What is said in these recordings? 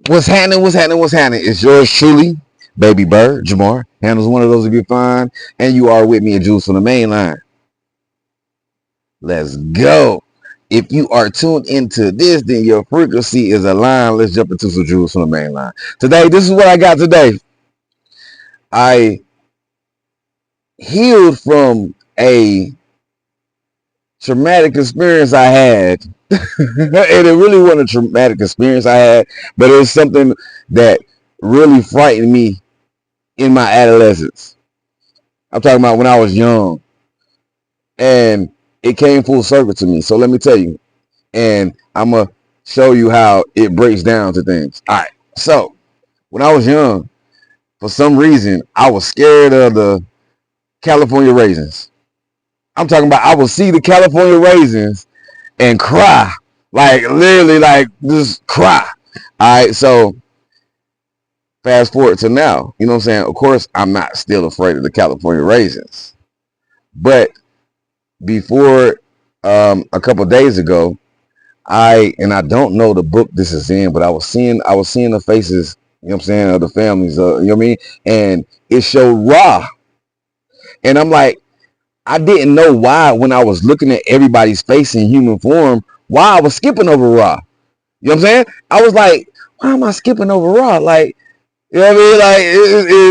What's happening? What's happening? What's happening? It's yours truly, Baby Bird, Jamar. Handles one of those if you're fine. And you are with me at Juice on the main line. Let's go. If you are tuned into this, then your frequency is aligned. Let's jump into some Juice on the main line. Today, this is what I got today. I healed from a traumatic experience I had. And it really wasn't a traumatic experience I had, but it was something that really frightened me in my adolescence. I'm talking about when I was young, and it came full circle to me. So let me tell you, and I'm gonna show you how it breaks down to things. All right. So when I was young, for some reason, I was scared of the California raisins. I'm talking about I would see the California raisins and cry, like literally, like just cry. All right. So fast forward to now, you know what I'm saying? Of course, I'm not still afraid of the California raisins, but before a couple of days ago, I don't know the book this is in, but I was seeing the faces, you know what I'm saying, of the families, you know what I mean, and it showed Ra, and I'm like, I didn't know why when I was looking at everybody's face in human form, why I was skipping over Ra. You know what I'm saying? I was like, why am I skipping over Ra? Like, you know what I mean? Like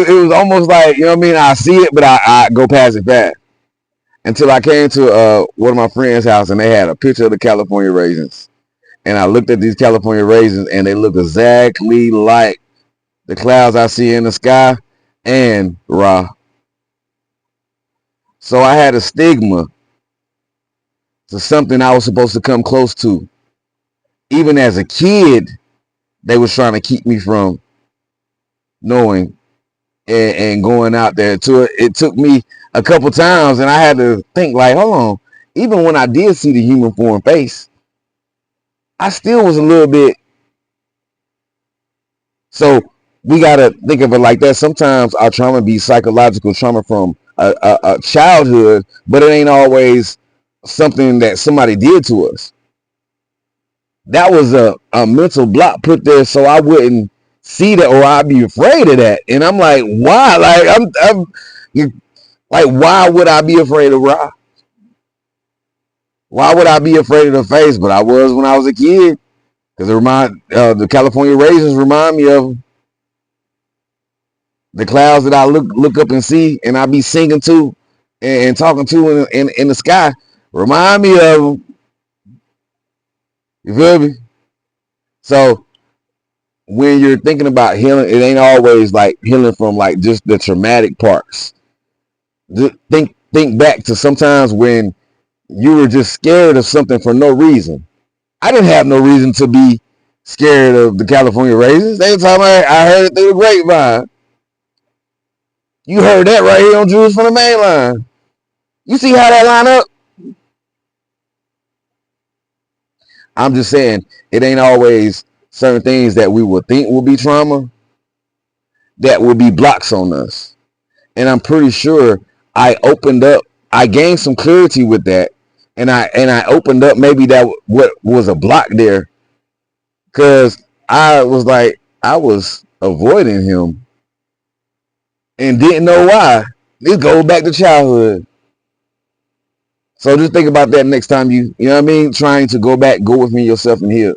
it was almost like, you know what I mean. I see it, but I go past it fast. Until I came to one of my friends' house and they had a picture of the California raisins. And I looked at these California raisins and they look exactly like the clouds I see in the sky and Ra. So I had a stigma to something I was supposed to come close to. Even as a kid, they was trying to keep me from knowing and going out there to it. It took me a couple times and I had to think like, hold on. Even when I did see the human form face, I still was a little bit. So we gotta think of it like that. Sometimes our trauma be psychological trauma from a childhood, but it ain't always something that somebody did to us. That was a mental block put there so I wouldn't see that or I'd be afraid of that. And I'm like, why? Like I'm like, why would I be afraid of Ra? Why would I be afraid of the face? But I was when I was a kid, because it remind the California raisins remind me of the clouds that I look up and see, and I be singing to and talking to in the sky. Remind me of them. You feel me? So when you're thinking about healing, it ain't always like healing from like just the traumatic parts. Just think back to sometimes when you were just scared of something for no reason. I didn't have no reason to be scared of the California raisins. Every time I heard it through the grapevine. You heard that right here on Jules from the main line. You see how that line up? I'm just saying it ain't always certain things that we would think will be trauma that will be blocks on us. And I'm pretty sure I opened up, I gained some clarity with that, and I opened up maybe that what was a block there, because I was like I was avoiding him and didn't know why. This goes back to childhood. So just think about that next time you know what I mean, trying to go back, go with me yourself and heal.